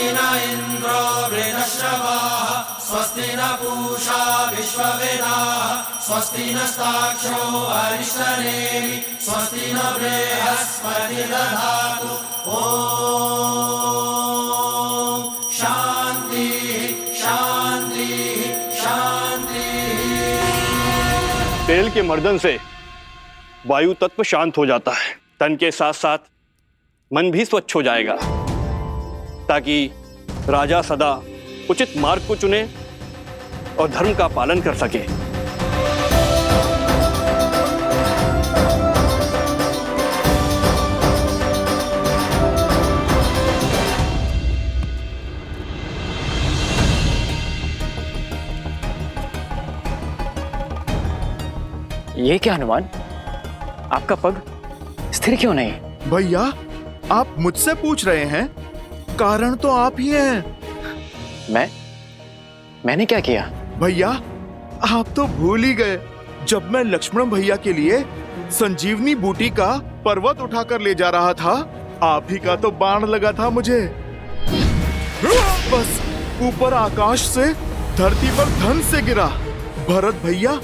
स्वस्ति न इंद्रो वृद्धश्रवाः स्वस्ति न पूषा विश्ववेदाः स्वस्ति नस्ताक्षो अरिष्टनेमि स्वस्ति न बृहस्पतिर्दधातु। ओम शांति शांति शांति। तेल के मर्दन से वायु तत्व शांत हो जाता है, तन के साथ साथ मन भी स्वच्छ हो जाएगा, ताकि राजा सदा उचित मार्ग को चुने और धर्म का पालन कर सके। ये क्या हनुमान, आपका पग स्थिर क्यों नहीं? भैया, आप मुझसे पूछ रहे हैं? कारण तो आप ही हैं। मैंने क्या किया? भैया, आप तो भूल ही गए। जब मैं लक्ष्मण भैया के लिए संजीवनी बूटी का पर्वत उठाकर ले जा रहा था, आप ही का तो बाण लगा था मुझे। बस ऊपर आकाश से धरती पर धन से गिरा। भरत भैया,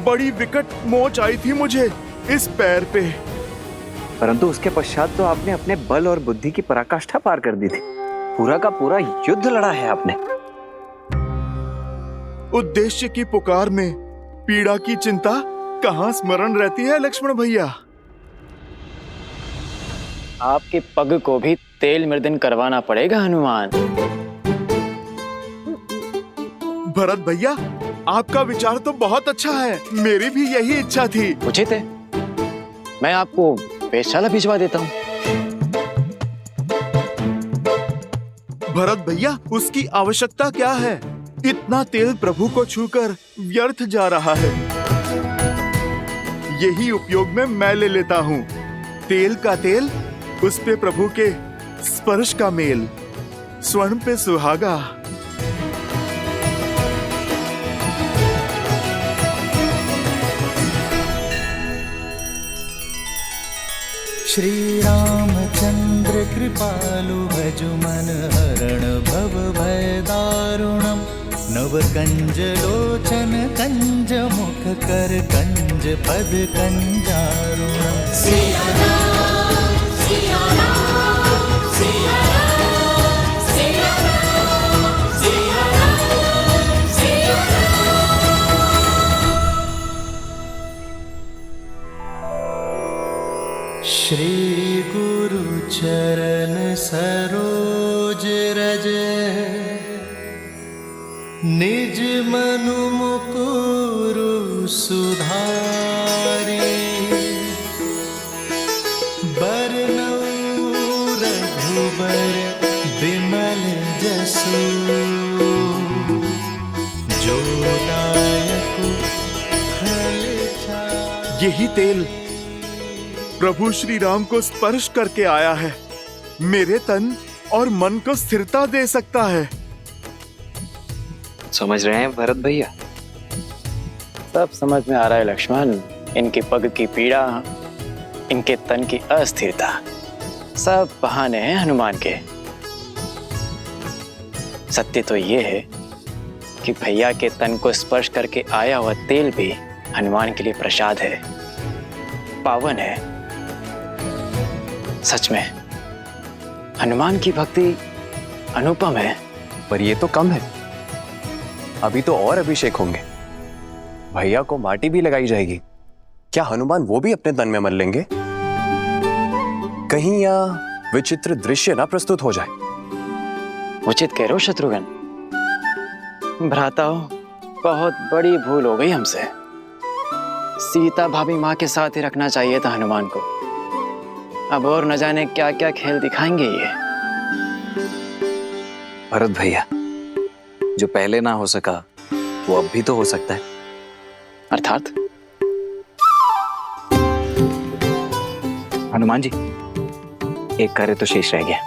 बड़ी विकट मोच आई थी मुझे इस पैर पे। परंतु उसके पश्चात तो आपने अपने बल और बुद्धि की पराकाष्ठा पार कर दी थी। पूरा का पूरा युद्ध लड़ा है आपने। उद्देश्य की पुकार में पीड़ा की चिंता कहाँ स्मरण रहती है लक्ष्मण भैया। आपके पग को भी तेल मर्दन करवाना पड़ेगा हनुमान। भरत भैया, आपका विचार तो बहुत अच्छा है। मेरी भी यही इच्छा थी। उचित है, मैं आपको वेधशाला भिजवा देता हूँ। भरत भैया, उसकी आवश्यकता क्या है? इतना तेल प्रभु को छूकर व्यर्थ जा रहा है। यही उपयोग में मैं ले लेता हूँ। तेल का तेल, उस पे प्रभु के स्पर्श का मेल, स्वर्ण पे सुहागा। श्री रामचंद्र कृपालु भजु मन हरण भव भय दारुणम। नव कंज लोचन कंज मुख कर कंज पद कंजारुणम। सिया राम सिया राम सिया राम सिया राम सिया राम सिया राम। श्री गुरु चरण सरोज रज निज मनु मुकुरु सुधारी। बरनउँ रघुबर बिमल जसु जो दायकु फल चारि। यही तेल प्रभु श्री राम को स्पर्श करके आया है। मेरे तन और मन को स्थिरता दे सकता है। समझ रहे हैं भरत भैया? सब समझ में आ रहा है लक्ष्मण। इनके पग की पीड़ा, इनके तन की अस्थिरता, सब बहाने हैं हनुमान के। सत्य तो ये है कि भैया के तन को स्पर्श करके आया हुआ तेल भी हनुमान के लिए प्रसाद है, पावन है। सच में हनुमान की भक्ति अनुपम है। पर ये तो कम है, अभी तो और अभिषेक होंगे। भैया को माटी भी लगाई जाएगी। क्या हनुमान वो भी अपने तन में मल लेंगे? कहीं यह विचित्र दृश्य ना प्रस्तुत हो जाए। उचित कह रहे हो शत्रुघ्न। भ्राताओ, बहुत बड़ी भूल हो गई हमसे। सीता भाभी माँ के साथ ही रखना चाहिए था हनुमान को। अब और न जाने क्या क्या खेल दिखाएंगे ये। भरत भैया, जो पहले ना हो सका वो अब भी तो हो सकता है। अर्थात? हनुमान जी, एक कार्य तो शेष रह गया।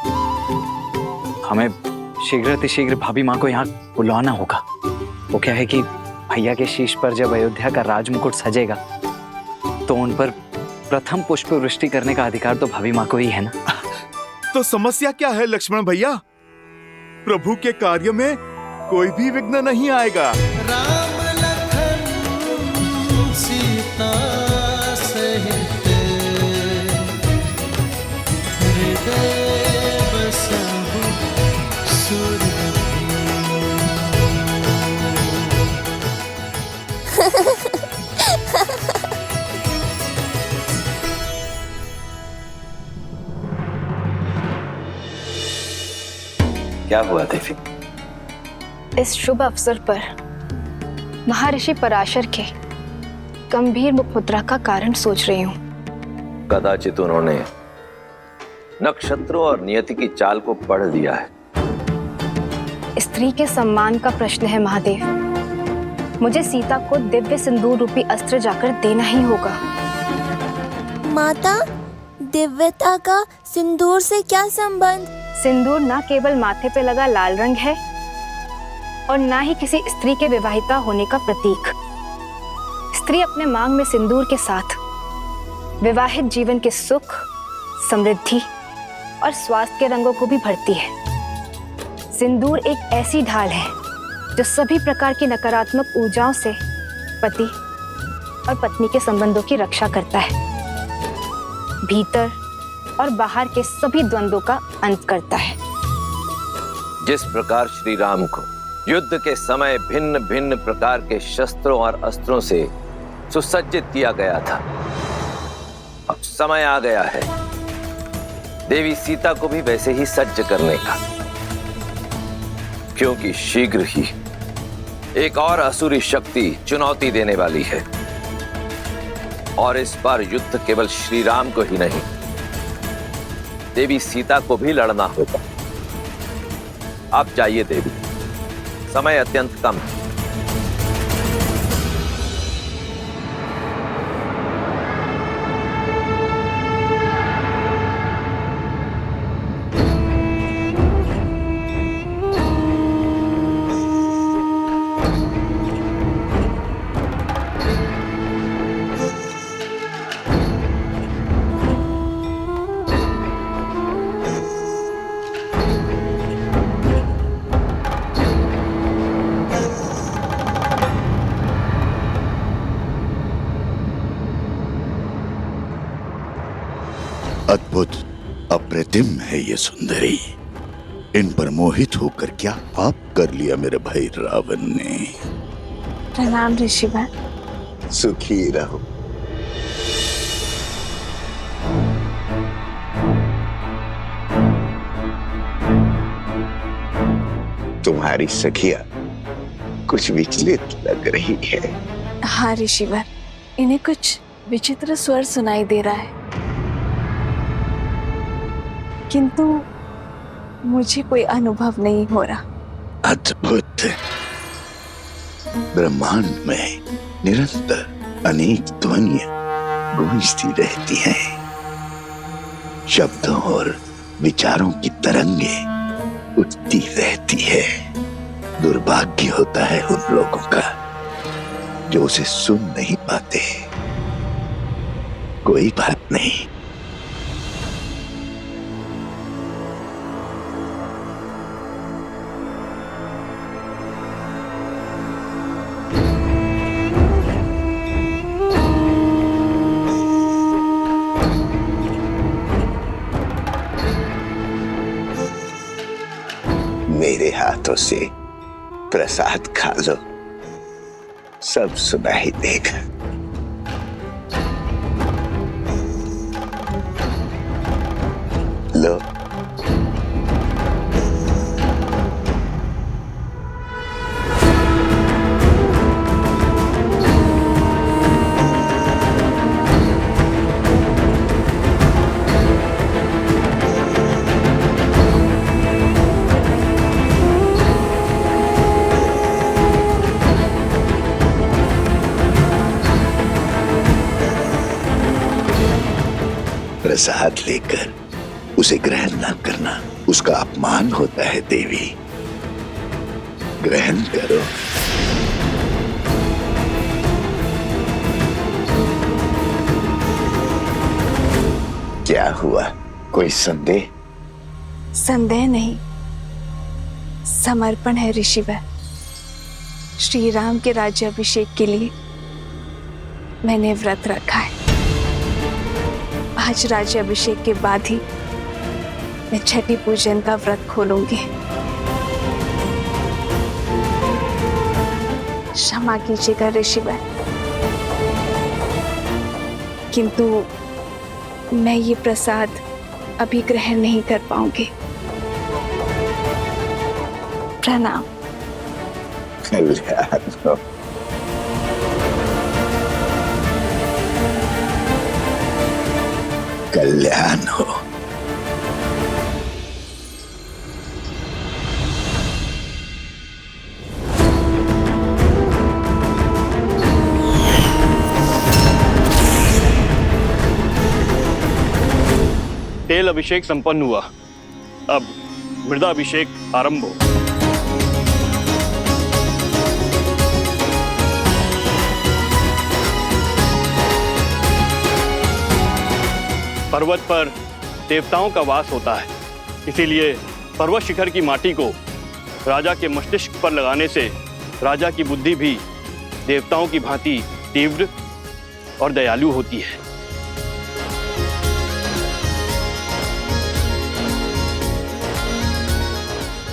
हमें शीघ्र भाभी माँ को यहाँ बुलवाना होगा। वो क्या है कि भैया के शीश पर जब अयोध्या का राजमुकुट सजेगा तो उन पर प्रथम पुष्प वृष्टि करने का अधिकार तो भाभी माँ को ही है ना। तो समस्या क्या है लक्ष्मण भैया? प्रभु के कार्य में कोई भी विघ्न नहीं आएगा। राम लखन सीता सहित हृदय बसहु सुरभूमि। क्या हुआ देवी? इस शुभ अवसर पर महर्षि पराशर के गंभीर मुखमुद्रा का कारण सोच रही हूँ। कदाचित उन्होंने नक्षत्रों और नियति की चाल को पढ़ लिया है। स्त्री के सम्मान का प्रश्न है महादेव। मुझे सीता को दिव्य सिंदूर रूपी अस्त्र जाकर देना ही होगा। माता, दिव्यता का सिंदूर से क्या संबंध? सिंदूर न केवल माथे पे लगा लाल रंग है और न ही किसी स्त्री के विवाहिता होने का प्रतीक। स्त्री अपने मांग में सिंदूर के साथ विवाहित जीवन के सुख, समृद्धि और स्वास्थ्य के रंगों को भी भरती है। सिंदूर एक ऐसी ढाल है जो सभी प्रकार की नकारात्मक ऊर्जाओं से पति और पत्नी के संबंधों की रक्षा करता है, भीतर और बाहर के सभी द्वंद्वों का अंत करता है। जिस प्रकार श्री राम को युद्ध के समय भिन्न भिन्न प्रकार के शस्त्रों और अस्त्रों से सुसज्जित किया गया था, अब समय आ गया है देवी सीता को भी वैसे ही सज्ज करने का, क्योंकि शीघ्र ही एक और असुरी शक्ति चुनौती देने वाली है। और इस बार युद्ध केवल श्री राम को ही नहीं, देवी सीता को भी लड़ना होगा। आप जाइए देवी, समय अत्यंत कम है। अद्भुत, अप्रतिम है ये सुंदरी। इन पर मोहित होकर क्या पाप कर लिया मेरे भाई रावण ने। प्रणाम ऋषिवर। सुखी रहो। तुम्हारी सखिया कुछ विचलित लग रही है। हाँ ऋषिवर, इन्हें कुछ विचित्र स्वर सुनाई दे रहा है, किंतु मुझे कोई अनुभव नहीं हो रहा। अद्भुत। ब्रह्मांड में निरंतर अनेक ध्वनियां गूंजती रहती हैं। शब्दों और विचारों की तरंगे उठती रहती है। दुर्भाग्य होता है उन लोगों का जो उसे सुन नहीं पाते। कोई बात नहीं, मेरे हाथों से प्रसाद खा लो, सब सुना ही देगा। लो। प्रसाद लेकर उसे ग्रहण न करना उसका अपमान होता है देवी। ग्रहण करो। क्या हुआ, कोई संदेह? संदेह नहीं, समर्पण है ऋषिवर। श्री राम के राज्याभिषेक के लिए मैंने व्रत रखा है। आज राज्याभिषेक के बाद ही मैं छठी पूजन का व्रत खोलूंगी। क्षमा कीजिएगा ऋषिवर, किंतु मैं ये प्रसाद अभी ग्रहण नहीं कर पाऊंगी। प्रणाम। कल्याण हो। कल्याण हो। तेल अभिषेक संपन्न हुआ। अब मृदाभिषेक आरंभ हो। पर्वत पर देवताओं का वास होता है, इसीलिए पर्वत शिखर की माटी को राजा के मस्तिष्क पर लगाने से राजा की बुद्धि भी देवताओं की भांति तीव्र और दयालु होती है।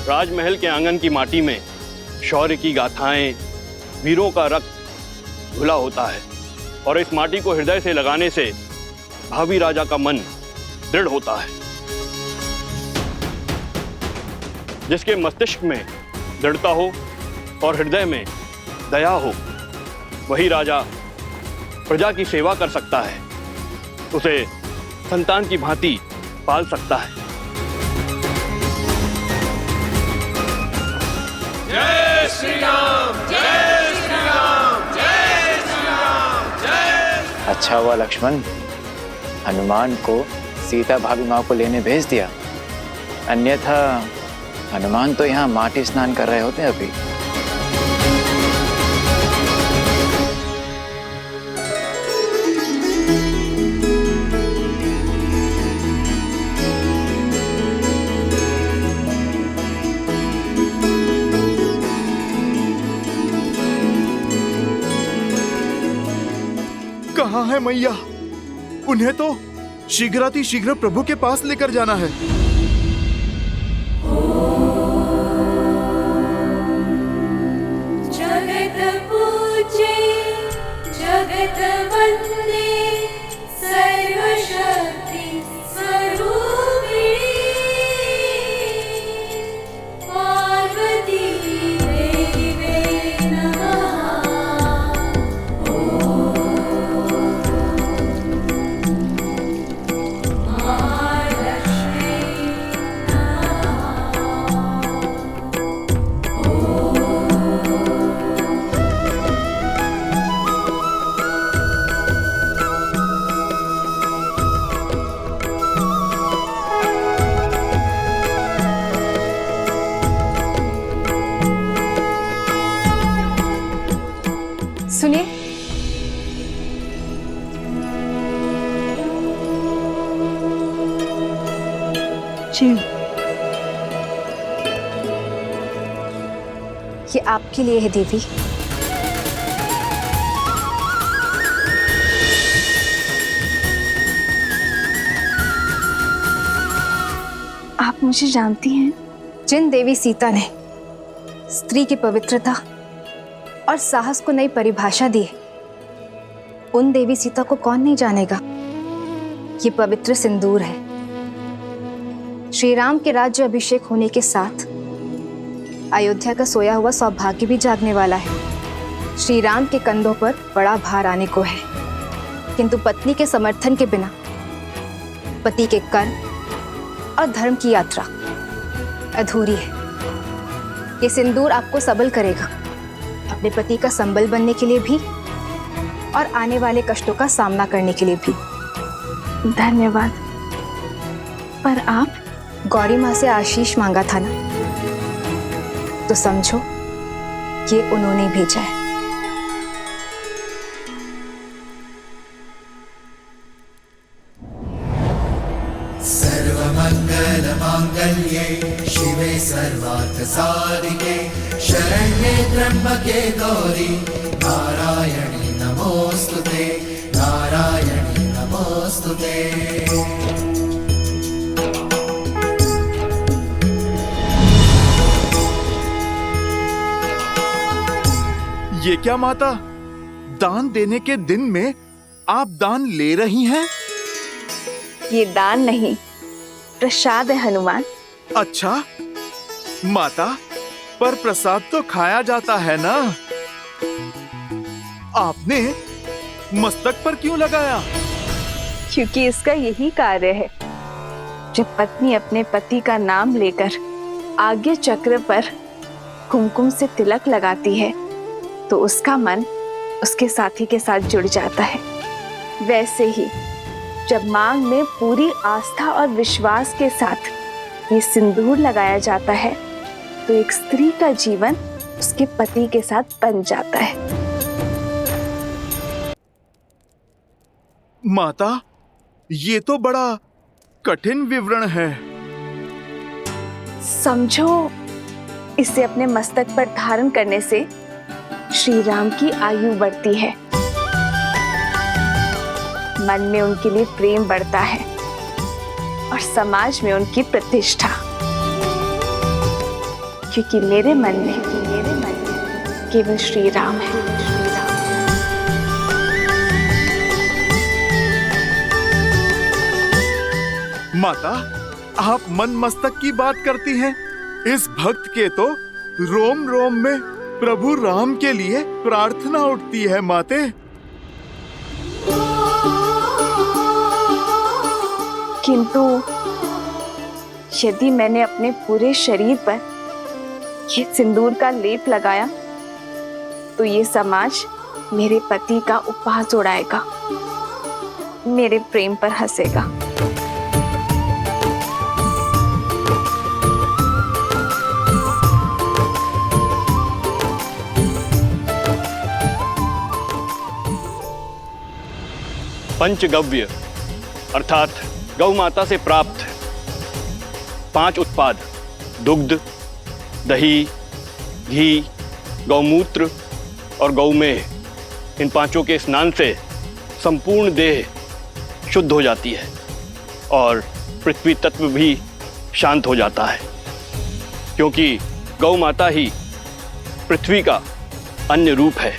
राजमहल के आंगन की माटी में शौर्य की गाथाएं, वीरों का रक्त घुला होता है और इस माटी को हृदय से लगाने से भावी राजा का मन दृढ़ होता है। जिसके मस्तिष्क में दृढ़ता हो और हृदय में दया हो, वही राजा प्रजा की सेवा कर सकता है, उसे संतान की भांति पाल सकता है। जय श्री राम, जय श्री राम, जय श्री राम, जय। अच्छा हुआ लक्ष्मण, हनुमान को सीता भाभी माँ को लेने भेज दिया, अन्यथा हनुमान तो यहाँ माटी स्नान कर रहे होते अभी। कहाँ है मैया? उन्हें तो शीघ्रातिशीघ्र प्रभु के पास लेकर जाना है। जगत पूजे जगत वंदे सर्वशक्ति स्वरूपिणी पार्वती देवी नमः। सुनिए, जी ये आपके लिए है देवी। आप मुझे जानती हैं? जिन देवी सीता ने स्त्री की पवित्रता और साहस को नई परिभाषा दी, उन देवी सीता को कौन नहीं जानेगा। ये पवित्र सिंदूर है। श्री राम के राज्य अभिषेक होने के साथ अयोध्या का सोया हुआ सौभाग्य भी जागने वाला है। श्री राम के कंधों पर बड़ा भार आने को है, किंतु पत्नी के समर्थन के बिना पति के कर्म और धर्म की यात्रा अधूरी है। ये सिंदूर आपको सबल करेगा, अपने पति का संबल बनने के लिए भी और आने वाले कष्टों का सामना करने के लिए भी। धन्यवाद। पर आप? गौरी माँ से आशीष मांगा था ना, तो समझो ये उन्होंने भेजा है। सर सर्वमङ्गलमाङ्गल्ये शिवे सर्वार्थसाधिके शरण्ये त्र्यम्बके गौरी नारायणी नमोऽस्तुते नारायणी नमोऽस्तुते। ये क्या माता, दान देने के दिन में आप दान ले रही हैं? ये दान नहीं, प्रसाद है हनुमान। अच्छा माता, पर प्रसाद तो खाया जाता है ना, आपने मस्तक पर क्यों लगाया? क्योंकि इसका यही कार्य है। जब पत्नी अपने पति का नाम लेकर आज्ञा चक्र पर कुमकुम से तिलक लगाती है तो उसका मन उसके साथी के साथ जुड़ जाता है। वैसे ही जब मांग में पूरी आस्था और विश्वास के साथ ये सिंदूर लगाया जाता है तो एक स्त्री का जीवन उसके पति के साथ बन जाता है। माता, ये तो बड़ा कठिन विवरण है। समझो, इसे अपने मस्तक पर धारण करने से श्री राम की आयु बढ़ती है, मन में उनके लिए प्रेम बढ़ता है और समाज में उनकी प्रतिष्ठा। क्योंकि मेरे मन में केवल श्री राम है। माता, आप मन मस्तक की बात करती हैं। इस भक्त के तो रोम रोम में प्रभु राम के लिए प्रार्थना उठती है माते। किंतु यदि मैंने अपने पूरे शरीर पर ये सिंदूर का लेप लगाया तो ये समाज मेरे पति का उपहास उड़ाएगा, मेरे प्रेम पर हंसेगा। पंचगव्य अर्थात गौ माता से प्राप्त 5 उत्पाद दुग्ध, दही, घी, गौमूत्र और गौमेह, इन 5 के स्नान से संपूर्ण देह शुद्ध हो जाती है और पृथ्वी तत्व भी शांत हो जाता है, क्योंकि गौ माता ही पृथ्वी का अन्य रूप है।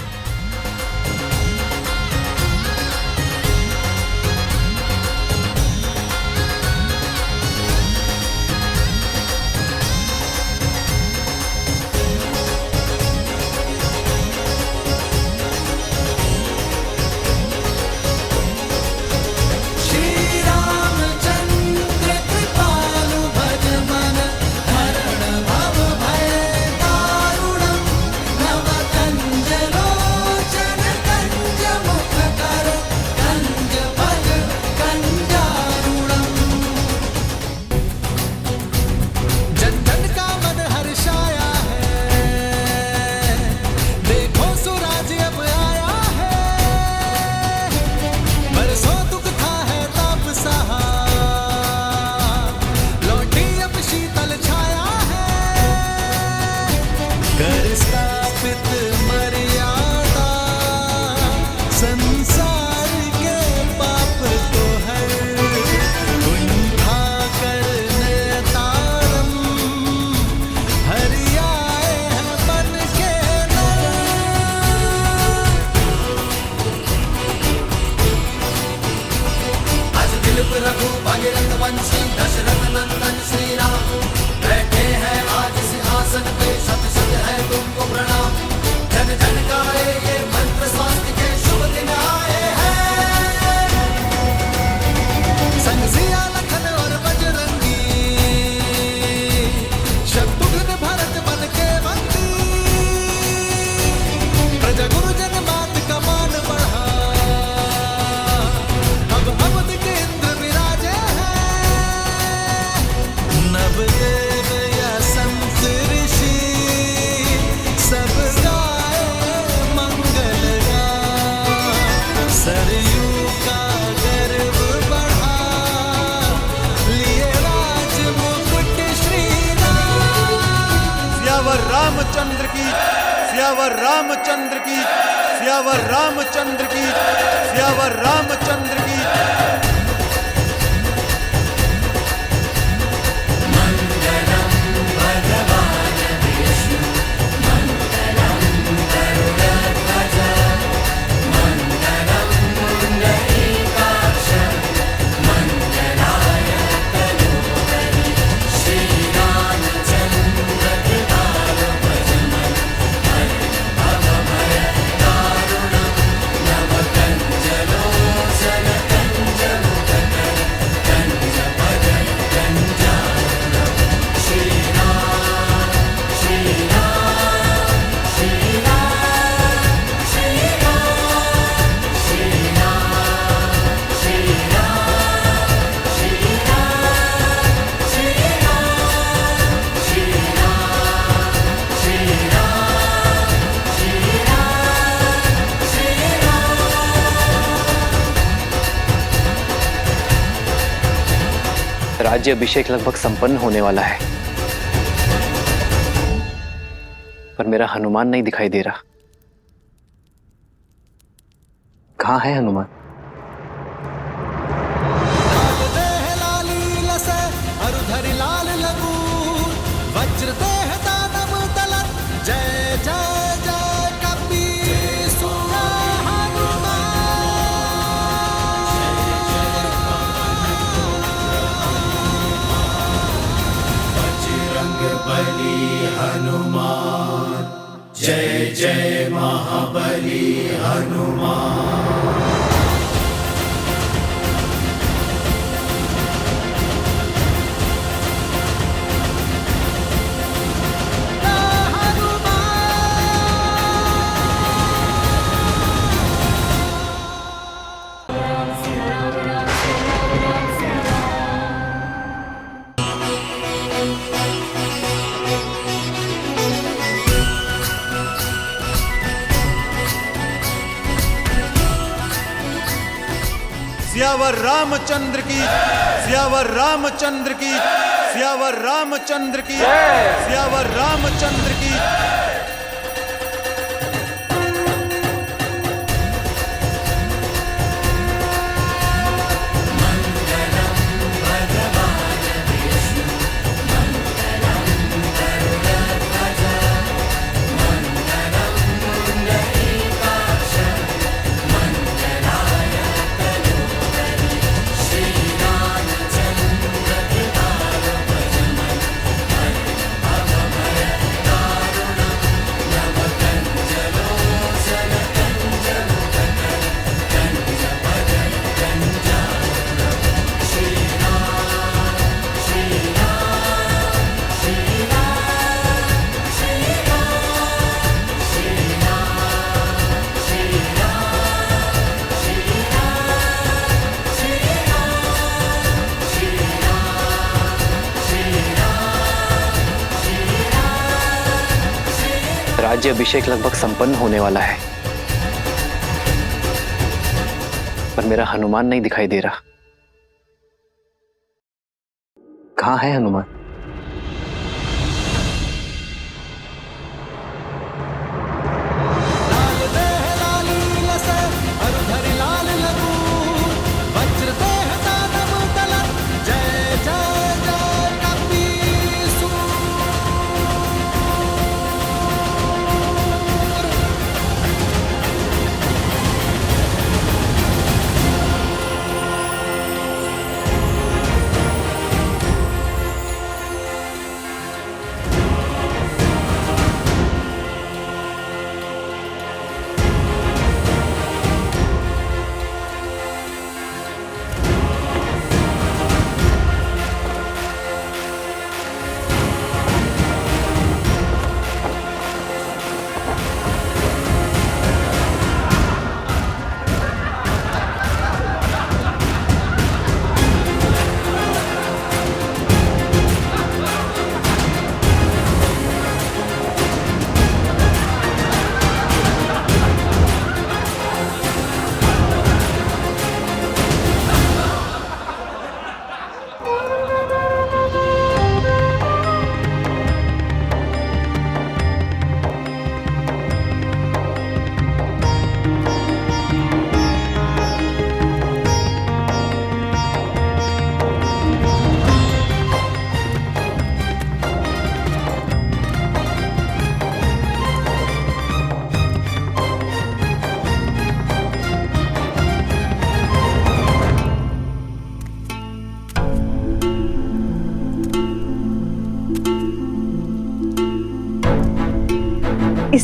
की, सियावर रामचंद्र की, सियावर रामचंद्र की, सियावर रामचंद्र की। राज्य अभिषेक लगभग संपन्न होने वाला है, पर मेरा हनुमान नहीं दिखाई दे रहा। कहाँ है हनुमान? हनुमान जय जय महाबली हनुमान। सियावर रामचंद्र की, सियावर रामचंद्र की, सियावर रामचंद्र की, सियावर रामचंद्र की। राज्य अभिषेक लगभग संपन्न होने वाला है, पर मेरा हनुमान नहीं दिखाई दे रहा। कहाँ है हनुमान?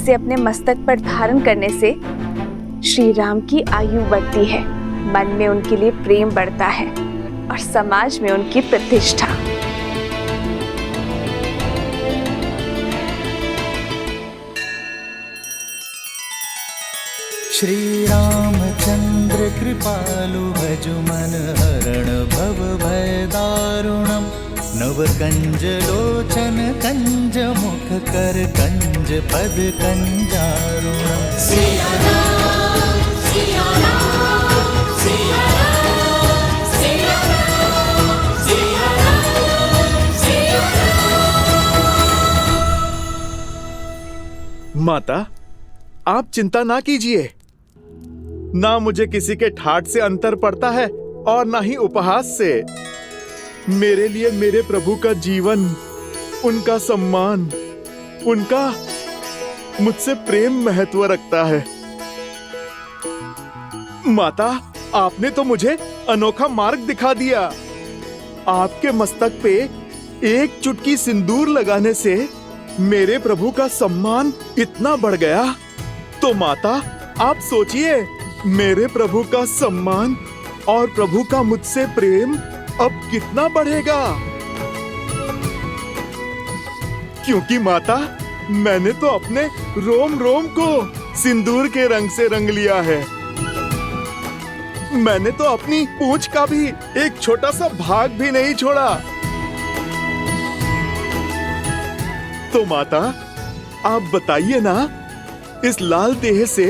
इसे अपने मस्तक पर धारण करने से श्री राम की आयु बढ़ती है, मन में उनके लिए प्रेम बढ़ता है और समाज में उनकी प्रतिष्ठा। श्री रामचंद्र कृपालु भजु मन हरण भव भय दारुणम नव कंज लोचन कंज मुख कर कंज पद कंजारुणम। सिया राम, सिया राम, सिया राम, सिया राम, सिया राम, सिया राम। माता, आप चिंता ना कीजिए। ना मुझे किसी के ठाठ से अंतर पड़ता है और ना ही उपहास से। मेरे लिए मेरे प्रभु का जीवन, उनका सम्मान, उनका मुझसे प्रेम महत्व रखता है। माता, आपने तो मुझे अनोखा मार्ग दिखा दिया। आपके मस्तक पे एक चुटकी सिंदूर लगाने से मेरे प्रभु का सम्मान इतना बढ़ गया। तो माता, आप सोचिए, मेरे प्रभु का सम्मान और प्रभु का मुझसे प्रेम अब कितना बढ़ेगा। क्योंकि माता, मैंने तो अपने रोम रोम को सिंदूर के रंग से रंग लिया है। मैंने तो अपनी पूंछ का भी एक छोटा सा भाग भी नहीं छोड़ा। तो माता, आप बताइए ना, इस लाल देह से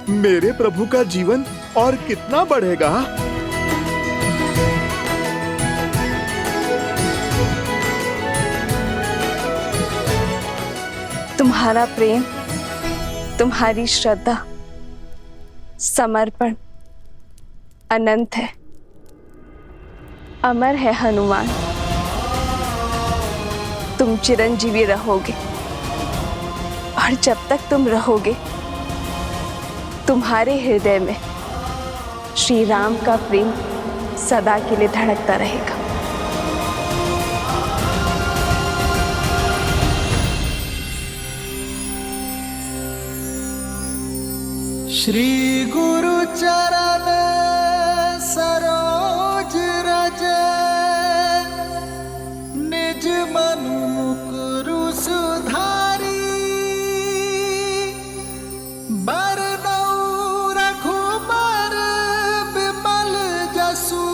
मेरे प्रभु का जीवन और कितना बढ़ेगा। तुम्हारा प्रेम, तुम्हारी श्रद्धा, समर्पण अनंत है, अमर है हनुमान। तुम चिरंजीवी रहोगे और जब तक तुम रहोगे, तुम्हारे हृदय में श्री राम का प्रेम सदा के लिए धड़कता रहेगा। श्री गुरु चरण सरोज रज निज मनु मुकुरु सुधारी बरनऊ रघुबर बिमल जसु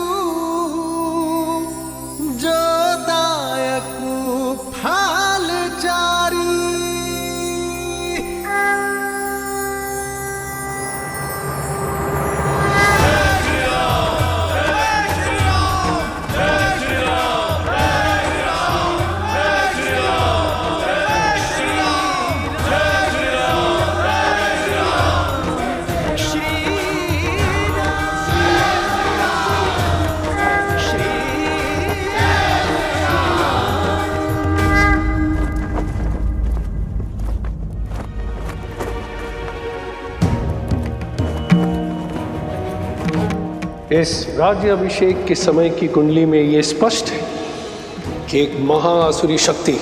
जो दायकु फल चारी। इस राज्य अभिषेक के समय की कुंडली में यह स्पष्ट है कि एक महाआसुरी शक्ति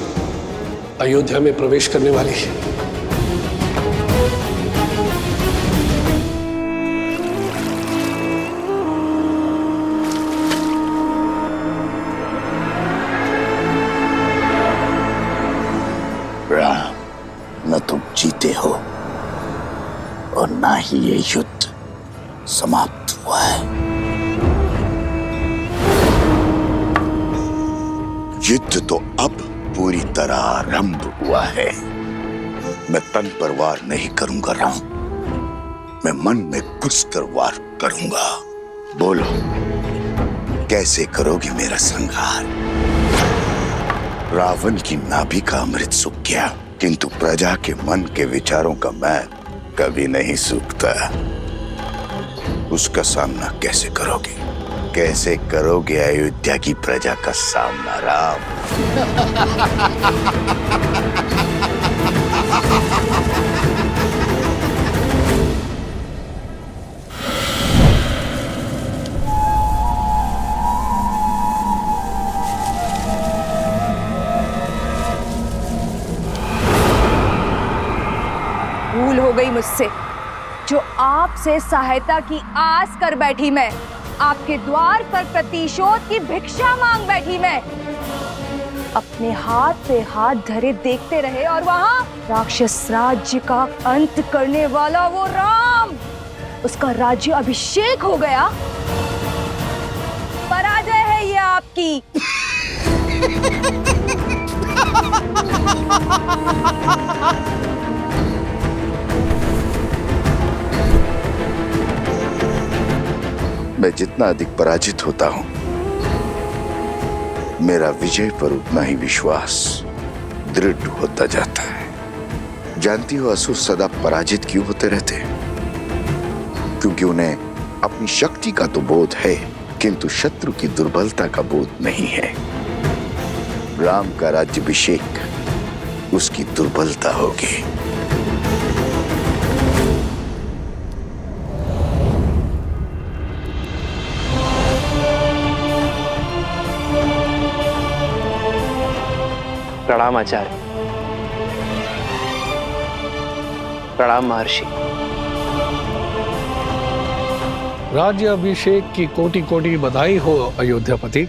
अयोध्या में प्रवेश करने वाली है। राम, न तुम जीते हो और ना ही ये युद्ध समाप्त हुआ है। युद्ध तो अब पूरी तरह आरंभ हुआ है। मैं तन पर वार नहीं करूंगा राम, मैं मन में घुसकर वार करूंगा। बोलो, कैसे करोगे मेरा संहार? रावण की नाभि का अमृत सूख गया, किंतु प्रजा के मन के विचारों का मैं कभी नहीं सूखता। उसका सामना कैसे करोगे? कैसे करोगे अयोध्या की प्रजा का सामना राम? गई मुझसे। जो आपसे सहायता की आस कर बैठी मैं, आपके द्वार पर प्रतिशोध की भिक्षा मांग बैठी मैं, अपने हाथ पे हाथ धरे देखते रहे और वहां राक्षस राज्य का अंत करने वाला वो राम, उसका राज्य अभिषेक हो गया। पराजय है ये आपकी। मैं जितना अधिक पराजित होता हूं, मेरा विजय पर उतना ही विश्वास दृढ़ होता जाता है। जानती हो असुर सदा पराजित क्यों होते रहते हैं? क्योंकि उन्हें अपनी शक्ति का तो बोध है, किंतु शत्रु की दुर्बलता का बोध नहीं है। राम का राज्याभिषेक उसकी दुर्बलता होगी। प्रणाम आचार्य। प्रणाम महर्षि। राज्य अभिषेक की कोटि कोटि बधाई हो अयोध्यापति,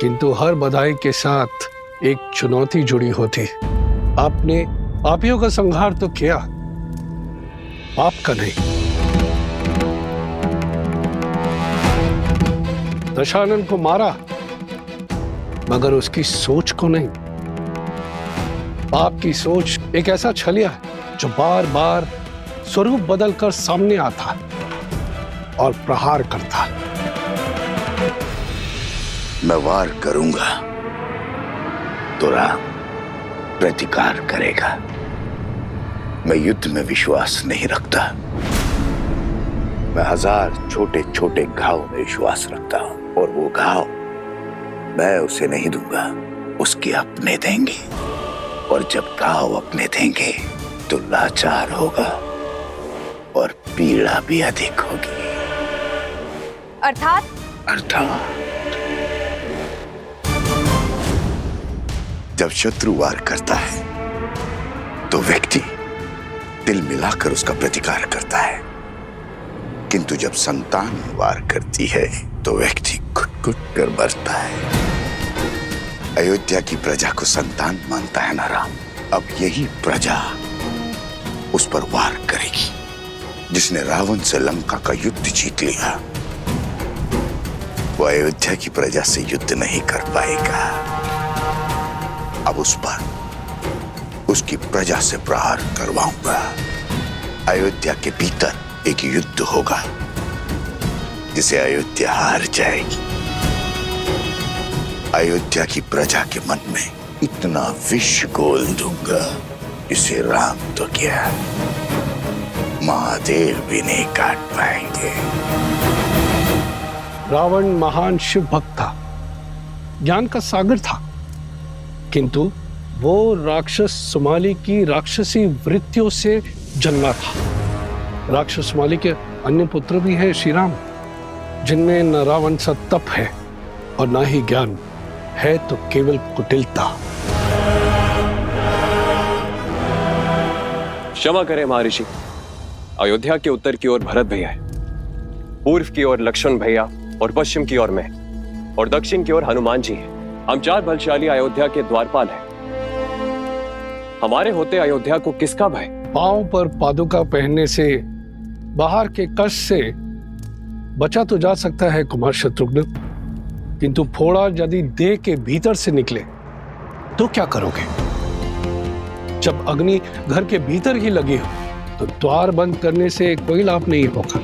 किंतु हर बधाई के साथ एक चुनौती जुड़ी होती। आपने पापियों का संहार तो किया, पाप का नहीं। दशानन को मारा, मगर उसकी सोच को नहीं। पाप की सोच एक ऐसा छलिया है जो बार बार स्वरूप बदलकर सामने आता और प्रहार करता। मैं वार करूंगा तो राम प्रतिकार करेगा। मैं युद्ध में विश्वास नहीं रखता। मैं 1000 छोटे छोटे घाव में विश्वास रखता हूं, और वो घाव मैं उसे नहीं दूंगा, उसके अपने देंगे। और जब घाव अपने देंगे तो लाचार होगा और पीड़ा भी अधिक होगी। अर्थात जब शत्रु वार करता है तो व्यक्ति दिल मिलाकर उसका प्रतिकार करता है, किंतु जब संतान वार करती है तो व्यक्ति घुट-घुट कर मरता है। अयोध्या की प्रजा को संतान मानता है ना राम। अब यही प्रजा उस पर वार करेगी। जिसने रावण से लंका का युद्ध जीत लिया, वो अयोध्या की प्रजा से युद्ध नहीं कर पाएगा। अब उस पर उसकी प्रजा से प्रहार करवाऊंगा। अयोध्या के भीतर एक युद्ध होगा जिसे अयोध्या हार जाएगी। अयोध्या की प्रजा के मन में इतना विष घोल दूंगा, इसे राम तो क्या महादेव भी नहीं काट पाएंगे। रावण महान शिव भक्त था, ज्ञान का सागर था, किंतु वो राक्षस सुमाली की राक्षसी वृत्तियों से जन्मा था। राक्षस सुमाली के अन्य पुत्र भी हैं श्री राम, जिनमें न रावण सा तप है और न ही ज्ञान है, तो केवल कुटिलता। क्षमा करें महर्षि, अयोध्या के उत्तर की ओर भरत भैया है, पूर्व की ओर लक्ष्मण भैया और पश्चिम की ओर मैं, और दक्षिण की ओर हनुमान जी हैं। हम 4 बलशाली अयोध्या के द्वारपाल हैं। हमारे होते अयोध्या को किसका भय? पांव पर पादुका पहनने से, बाहर के कष्ट से बचा तो जा सकता है कुमार शत्रुघ्न, किंतु फोड़ा यदि देह के भीतर से निकले तो क्या करोगे? जब अग्नि घर के भीतर ही लगी हो तो द्वार बंद करने से कोई लाभ नहीं होगा।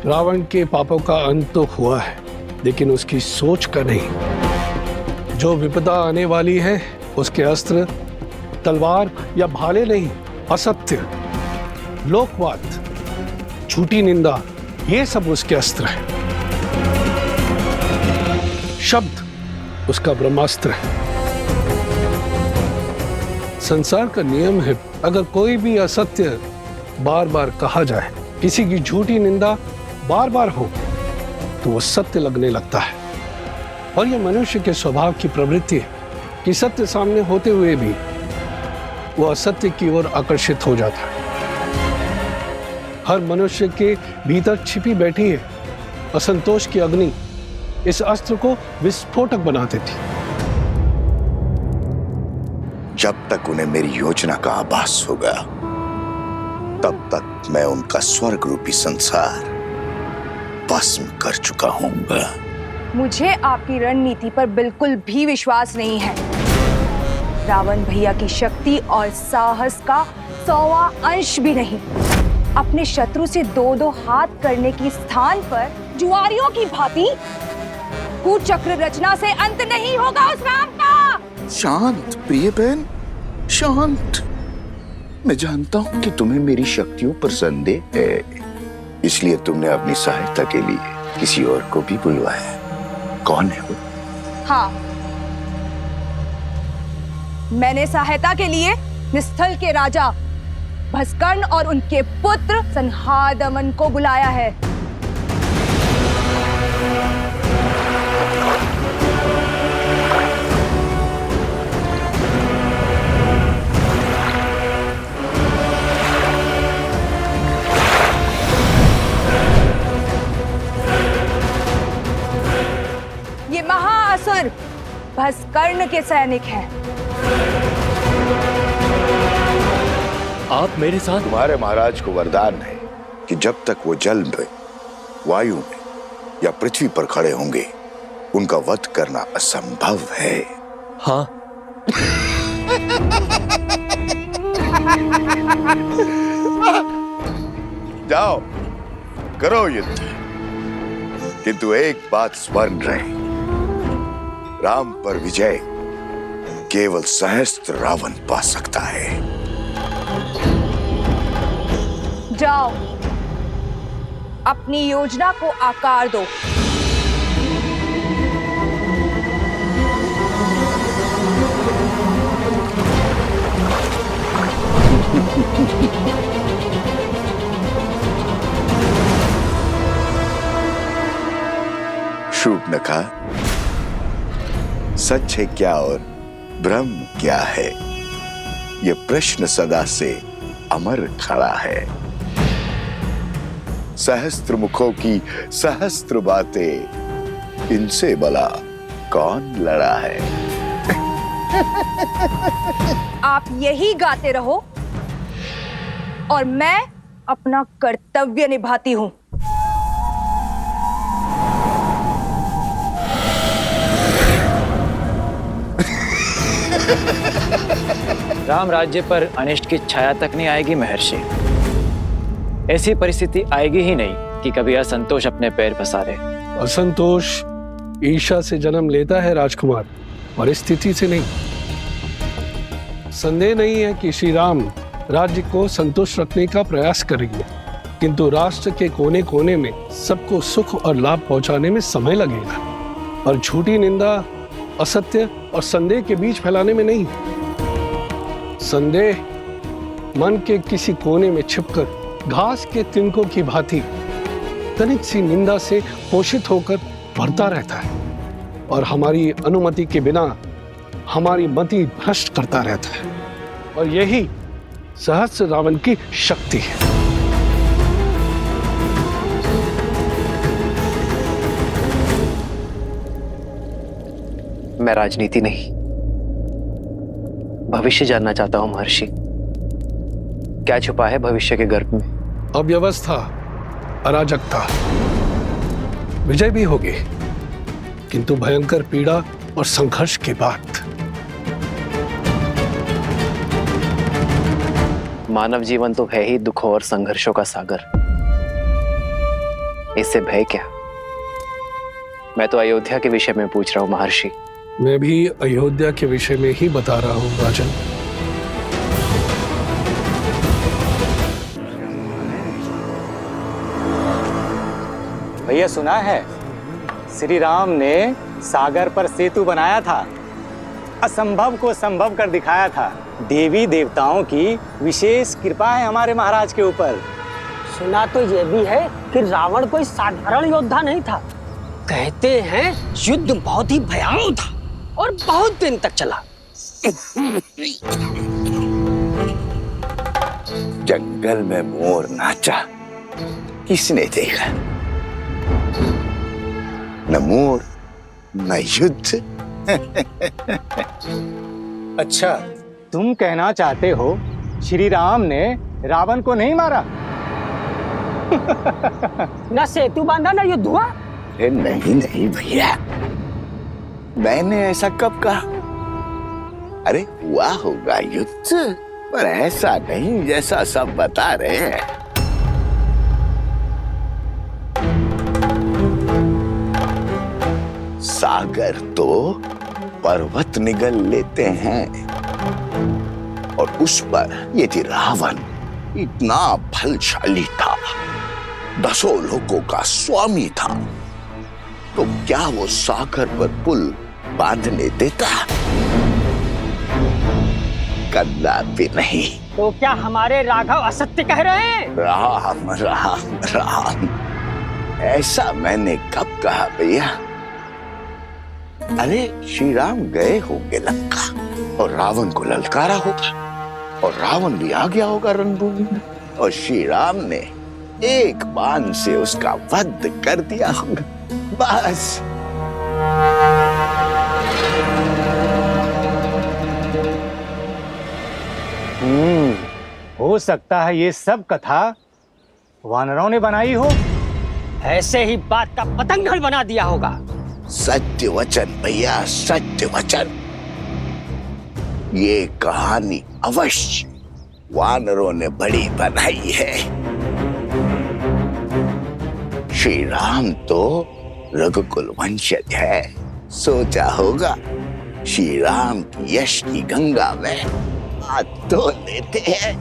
रावण के पापों का अंत तो हुआ है, लेकिन उसकी सोच का नहीं। जो विपदा आने वाली है उसके अस्त्र तलवार या भाले नहीं, असत्य, लोकवाद, झूठी निंदा, ये सब उसके अस्त्र है। शब्द उसका ब्रह्मास्त्र है। संसार का नियम है, अगर कोई भी असत्य बार बार कहा जाए, किसी की झूठी निंदा बार बार हो, तो वो सत्य लगने लगता है। और यह मनुष्य के स्वभाव की प्रवृत्ति है कि सत्य सामने होते हुए भी वो असत्य की ओर आकर्षित हो जाता है। हर मनुष्य के भीतर छिपी बैठी है असंतोष की अग्नि इस अस्त्र को विस्फोटक बना देती। जब तक उन्हें मेरी योजना का आभास होगा तब तक मैं उनका स्वर्ग रूपी संसार भस्म कर चुका हूंगा। मुझे आपकी रणनीति पर बिल्कुल भी विश्वास नहीं है। रावण भैया की शक्ति और साहस का 100वां अंश भी नहीं। अपने शत्रु से 2-2 हाथ करने की स्थान पर जुआरियों की भांति कुचक्र रचना से अंत नहीं होगा उस राम का। शांत प्रिय बहन, शांत। मैं जानता हूं कि तुम्हें मेरी शक्तियों पर संदेह है, इसलिए तुमने अपनी सहायता के लिए किसी और को भी बुलवाया। कौन है वो? हाँ, मैंने सहायता के लिए निस्थल के राजा भस्कर्ण और उनके पुत्र संहादमन को बुलाया है। ये महाअसुर भस्कर्ण के सैनिक हैं। आप मेरे साथ? तुम्हारे महाराज को वरदान है कि जब तक वो जल में, वायु में या पृथ्वी पर खड़े होंगे उनका वध करना असंभव है। हाँ। जाओ करो युद्ध, किंतु एक बात स्मरण रहे, राम पर विजय केवल सहस्त्र रावण पा सकता है। जाओ, अपनी योजना को आकार दो। शूर्पणखा, सच है क्या और भ्रम क्या है, यह प्रश्न सदा से अमर खड़ा है। सहस्त्र मुखों की सहस्त्र बातें, इनसे भला कौन लड़ा है? आप यही गाते रहो और मैं अपना कर्तव्य निभाती हूं। राम राज्य पर अनिष्ट की छाया तक नहीं आएगी महर्षि। ऐसी परिस्थिति आएगी ही नहीं कि कभी असंतोष अपने पैर पसारे। असंतोष ईर्ष्या से जन्म लेता है राजकुमार, परिस्थिति से नहीं। संदेह नहीं है कि श्री राम राज्य को संतुष्ट रखने का प्रयास करेंगे, किंतु राष्ट्र के कोने कोने में सबको सुख और लाभ पहुंचाने में समय लगेगा, और झूठी निंदा, असत्य और संदेह के बीच फैलाने में नहीं। संदेह मन के किसी कोने में छिपकर घास के तिनकों की भांति तनिक सी निंदा से पोषित होकर बढ़ता रहता है और हमारी अनुमति के बिना हमारी मति भ्रष्ट करता रहता है, और यही सहस्त्र रावण की शक्ति है। मैं राजनीति नहीं, भविष्य जानना चाहता हूं महर्षि। क्या छुपा है भविष्य के गर्भ में? अव्यवस्था, अराजकता, विजय भी होगी, किंतु भयंकर पीड़ा और संघर्ष के बाद। मानव जीवन तो है ही दुखों और संघर्षों का सागर, इससे भय क्या? मैं तो अयोध्या के विषय में पूछ रहा हूं महर्षि। मैं भी अयोध्या के विषय में ही बता रहा हूं राजन। भैया सुना है श्री राम ने सागर पर सेतु बनाया था, असंभव को संभव कर दिखाया था। देवी देवताओं की विशेष कृपा है हमारे महाराज के ऊपर। सुना तो यह भी है कि रावण कोई साधारण योद्धा नहीं था, कहते हैं युद्ध बहुत ही भयावह था और बहुत दिन तक चला। जंगल में मोर नाचा, किसने देखा? न मोर न युद्ध। अच्छा, तुम कहना चाहते हो श्री राम ने रावण को नहीं मारा? न सेतु बांधा न युद्ध हुआ। नहीं नहीं भैया, मैंने ऐसा कब कहा? अरे हुआ होगा युद्ध, पर ऐसा नहीं जैसा सब बता रहे हैं। सागर तो पर्वत निगल लेते हैं, और उस पर यदि रावण इतना बलशाली था, 10 लोगों का स्वामी था, तो क्या वो सागर पर पुल बांधने देता? कदापि नहीं। तो क्या हमारे राघव असत्य कह रहे हैं? राम राम राम, ऐसा मैंने कब कहा भैया? अरे श्री राम गए होंगे लंका और रावण को ललकारा होगा, और रावण भी आ गया होगा रणभूमि में, और श्री राम ने एक बाण से उसका वध कर दिया होगा, बस। हो सकता है ये सब कथा वानरों ने बनाई हो। ऐसे ही बात का पतंगड़ बना दिया होगा। सत्य वचन भैया, सत्य वचन। ये कहानी अवश्य वानरों ने बड़ी बनाई है। श्री राम तो रघुकुल वंशज है, सोचा होगा श्री राम की यश की गंगा में हाथ धो लेते हैं।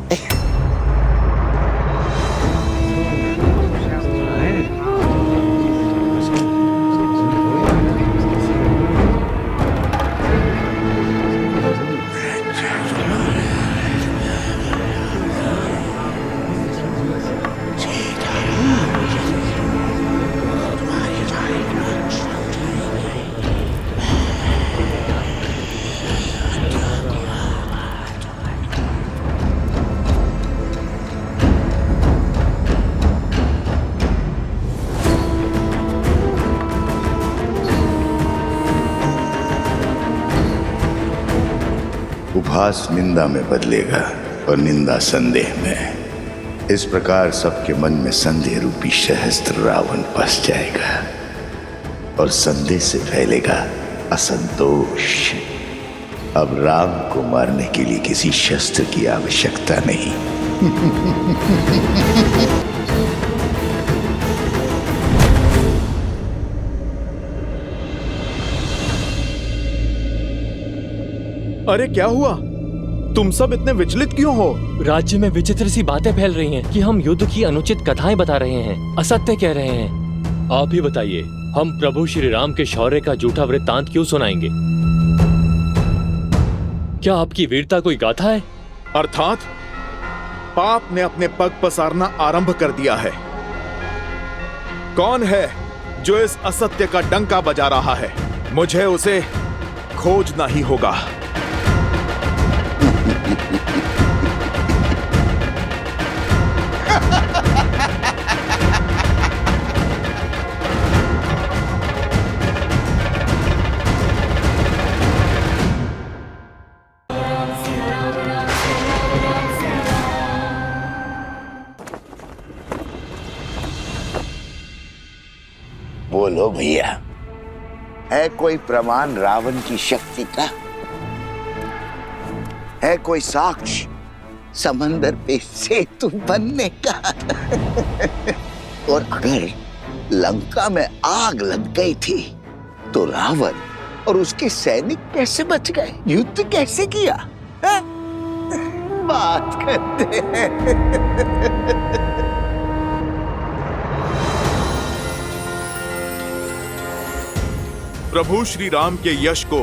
उपहास निंदा में बदलेगा और निंदा संदेह में। इस प्रकार सबके मन में संदेह रूपी सहस्त्र रावण बस जाएगा, और संदेह से फैलेगा असंतोष। अब राम को मारने के लिए किसी शस्त्र की आवश्यकता नहीं। अरे क्या हुआ? तुम सब इतने विचलित क्यों हो? राज्य में विचित्र सी बातें फैल रही हैं कि हम युद्ध की अनुचित कथाएं बता रहे हैं, असत्य कह रहे हैं। आप ही बताइए, हम प्रभु श्री राम के शौर्य का झूठा वृत्तांत क्यों सुनाएंगे? क्या आपकी वीरता कोई गाथा है? अर्थात पाप ने अपने पग पसारना आरंभ कर दिया है। कौन है जो इस असत्य का डंका बजा रहा है? मुझे उसे खोजना ही होगा। बोलो भैया, है कोई प्रमाण रावण की शक्ति का? है कोई साक्ष्य समंदर पे सेतु बनने का? और अगर लंका में आग लग गई थी तो रावण और उसके सैनिक कैसे बच गए? युद्ध कैसे किया? है? बात करते हैं। प्रभु श्री राम के यश को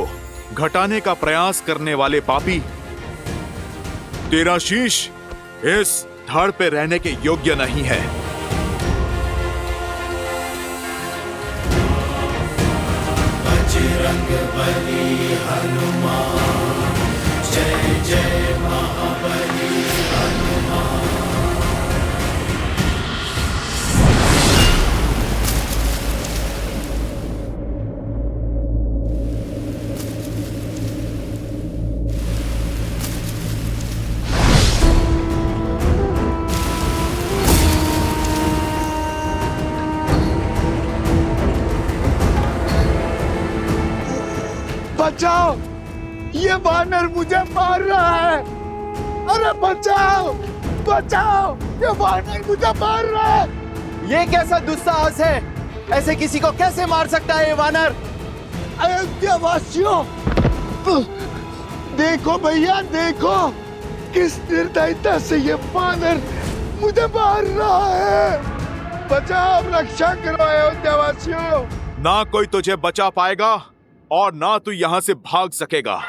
घटाने का प्रयास करने वाले पापी, तेरा शीश इस धड़ पे रहने के योग्य नहीं है। बजरंग बली हनुमान, जय जय महाबली हनुमान। बचाओ, ये वानर मुझे मार रहा है। अरे बचाओ, बचाओ, ये वानर मुझे मार रहा है। ये कैसा दुस्साहस है? ऐसे किसी को कैसे मार सकता है ये वानर? अयोध्या वासियों, देखो भैया, देखो किस निर्दयता से ये वानर मुझे मार रहा है। बचाओ, रक्षा करो अयोध्या वासियों। ना कोई तुझे बचा पाएगा और ना तू यहाँ से भाग सकेगा।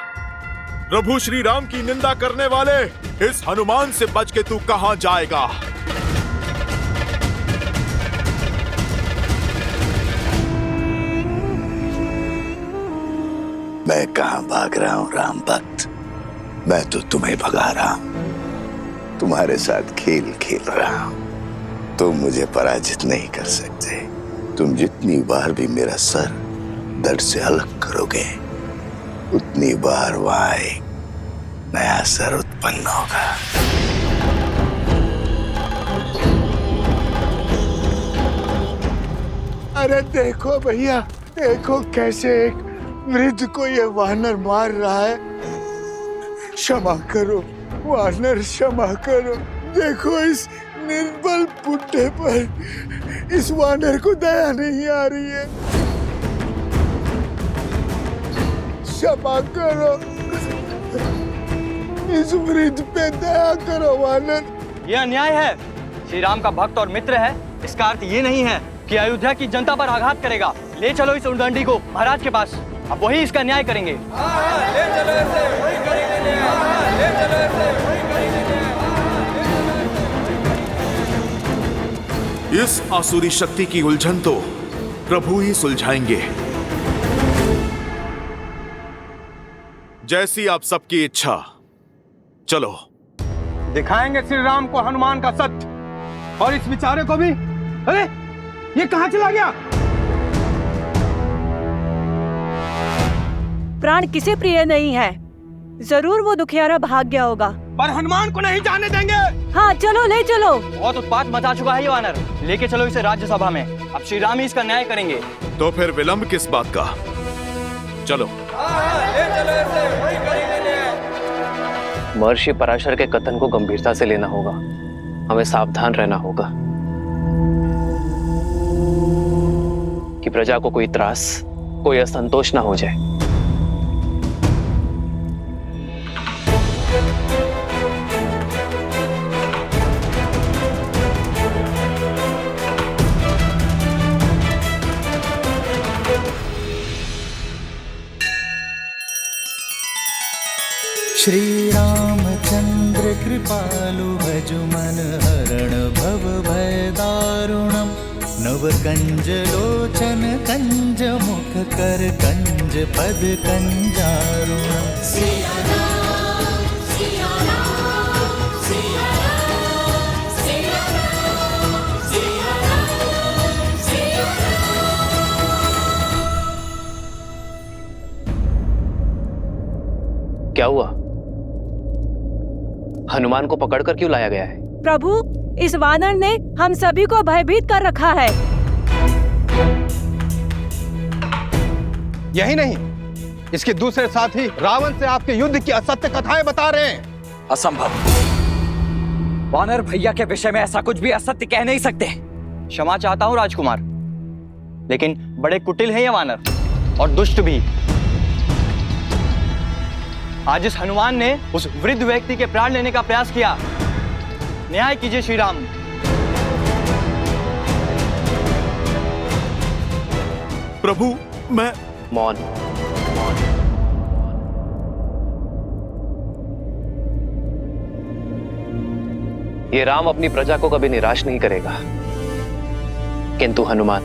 प्रभु श्री राम की निंदा करने वाले इस हनुमान से बच के तू कहां जाएगा? मैं कहां भाग रहा हूं राम भक्त, मैं तो तुम्हें भगा रहा हूं, तुम्हारे साथ खेल खेल रहा हूं। तुम मुझे पराजित नहीं कर सकते। तुम जितनी बार भी मेरा सर धड़ से अलग करोगे, उतनी बार वहां एक नया सर उत्पन्न होगा। अरे देखो भैया, देखो कैसे एक वृद्ध को ये वानर मार रहा है। क्षमा करो वानर, क्षमा करो। देखो इस निर्बल बुड्ढे पर इस वानर को दया नहीं आ रही है। क्षमा करो, इस वृद्ध पे दया करो वानर। ये अन्याय है। श्री राम का भक्त और मित्र है, इसका अर्थ ये नहीं है कि अयोध्या की जनता पर आघात करेगा। ले चलो इस उद्दंडी को महाराज के पास, अब वही इसका न्याय करेंगे। ले चलो ऐसे, वही करेंगे। ले चलो ऐसे, वही करेंगे। इस आसुरी शक्ति की उलझन तो प्रभु ही सुलझाएंगे। जैसी आप सबकी इच्छा। चलो दिखाएंगे श्री राम को हनुमान का सत्य, और इस बेचारे को भी। अरे ये कहां चला गया? प्राण किसे प्रिय नहीं है, जरूर वो दुखियारा भाग गया होगा। पर हनुमान को नहीं जाने देंगे। हाँ चलो, ले चलो। बहुत उत्पात मचा चुका है ये वानर, लेके चलो इसे राज्यसभा में। अब श्री राम ही इसका न्याय करेंगे। तो फिर विलंब किस बात का? चलो। ले चलो ऐसे, वही करेंगे। महर्षि पराशर के कथन को गंभीरता से लेना होगा, हमें सावधान रहना होगा कि प्रजा को कोई त्रास, कोई असंतोष ना हो जाए। श्री रामचंद्र कृपालु भजु मन हरण भव भय दारुणम, नव कंज लोचन कंज मुख कर कंज पद कंजारुणम। सिया राम, सिया राम, सिया राम, सिया राम, सिया राम, सिया राम। क्या हुआ? हनुमान को पकड़कर क्यों लाया गया है? प्रभु, इस वानर ने हम सभी को भयभीत कर रखा है। यही नहीं, इसके दूसरे साथी रावण से आपके युद्ध की असत्य कथाएं बता रहे हैं। असंभव। वानर भैया के विषय में ऐसा कुछ भी असत्य कह नहीं सकते। क्षमा चाहता हूँ राजकुमार, लेकिन बड़े कुटिल हैं ये वानर और दुष्ट भी। आज इस हनुमान ने उस वृद्ध व्यक्ति के प्राण लेने का प्रयास किया। न्याय कीजिए श्री राम। प्रभु, मैं मौन। ये राम अपनी प्रजा को कभी निराश नहीं करेगा, किंतु हनुमान,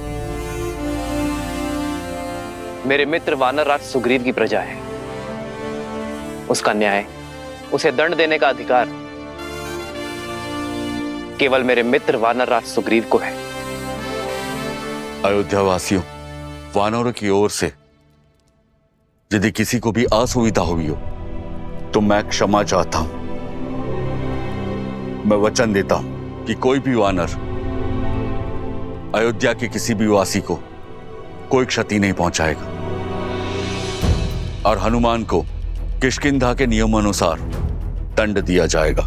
मेरे मित्र वानर राज सुग्रीव की प्रजा है। उसका न्याय, उसे दंड देने का अधिकार केवल मेरे मित्र वानर राज सुग्रीव को है। अयोध्या वासियों, वानरों की ओर से यदि किसी को भी असुविधा हुई हो तो मैं क्षमा चाहता हूं। मैं वचन देता हूं कि कोई भी वानर अयोध्या के किसी भी वासी को कोई क्षति नहीं पहुंचाएगा और हनुमान को किष्किंधा के नियमानुसार दंड दिया जाएगा।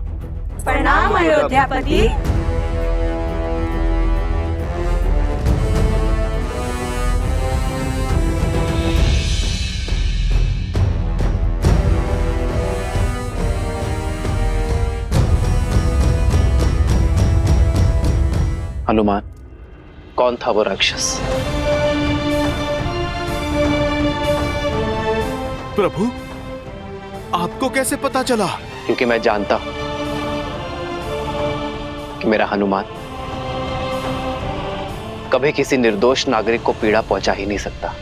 प्रणाम अयोध्यापति। हनुमान, कौन था वो राक्षस? प्रभु, आपको कैसे पता चला? क्योंकि मैं जानता हूं कि मेरा हनुमान कभी किसी निर्दोष नागरिक को पीड़ा पहुंचा ही नहीं सकता।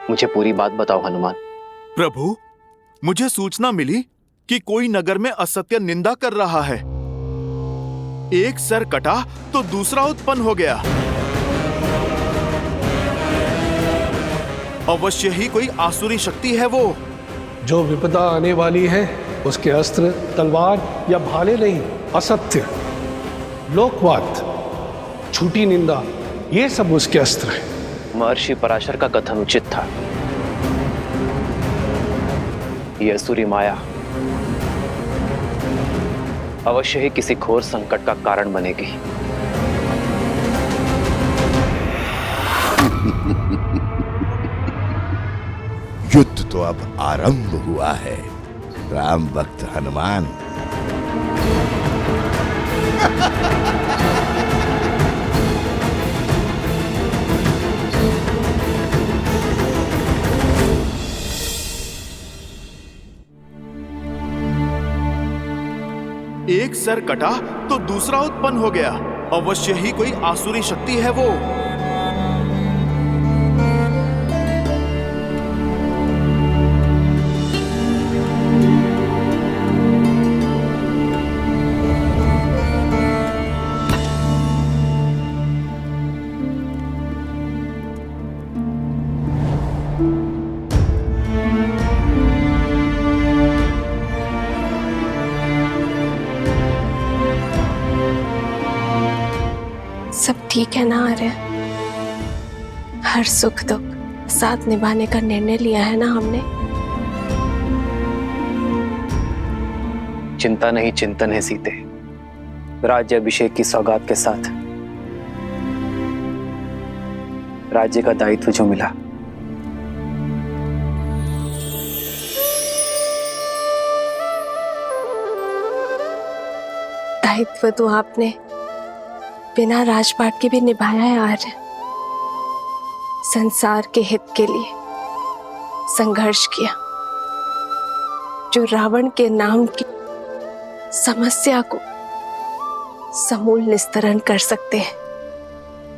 मुझे पूरी बात बताओ हनुमान। प्रभु, मुझे सूचना मिली कि कोई नगर में असत्य निंदा कर रहा है। एक सर कटा तो दूसरा उत्पन्न हो गया। अवश्य ही कोई आसुरी शक्ति है वो। जो विपदा आने वाली है उसके अस्त्र तलवार या भाले नहीं, असत्य, लोकवाद, झूठी निंदा, ये सब उसके अस्त्र है। महर्षि पराशर का कथन उचित था। ये असुरी माया अवश्य ही किसी घोर संकट का कारण बनेगी। युद्ध तो अब आरंभ हुआ है, राम भक्त हनुमान। एक सर कटा तो दूसरा उत्पन्न हो गया। अवश्य ही कोई आसुरी शक्ति है वो। सब ठीक है ना आर्य? हर सुख दुख साथ निभाने का निर्णय लिया है ना हमने? चिंता नहीं चिंतन है सीते। राज्य अभिषेक की सौगात के साथ राज्य का दायित्व जो मिला, दायित्व तो आपने बिना राजपाट के भी निभाया है आर्य। संसार के हित के लिए संघर्ष किया। जो रावण के नाम की समस्या को समूल निस्तरण कर सकते हैं,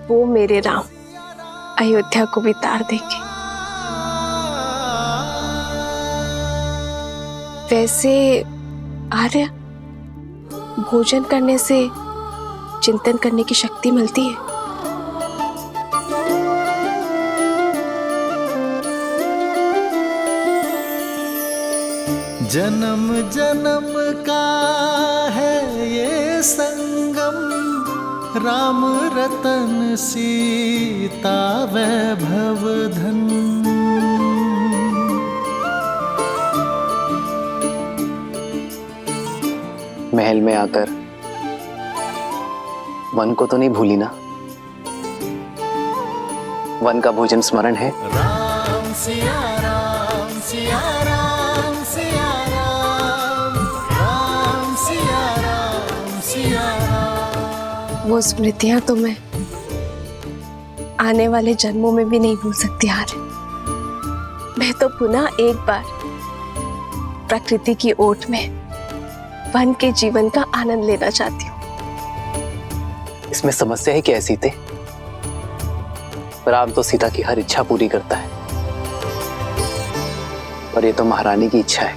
वो मेरे राम अयोध्या को भी तार देंगे। वैसे आर्य, भोजन करने से चिंतन करने की शक्ति मिलती है। जन्म जन्म का है ये संगम, राम रतन सीता वैभव धन। महल में आकर वन को तो नहीं भूली ना? वन का भोजन स्मरण है? राम सिया राम सिया राम सिया राम, राम सिया राम सिया राम। वो स्मृतियां तो मैं आने वाले जन्मों में भी नहीं भूल सकती आर्य। मैं तो पुनः एक बार प्रकृति की ओट में वन के जीवन का आनंद लेना चाहती हूँ। इसमें समस्या है क्या सीते? राम तो सीता की हर इच्छा पूरी करता है, और ये तो महारानी की इच्छा है,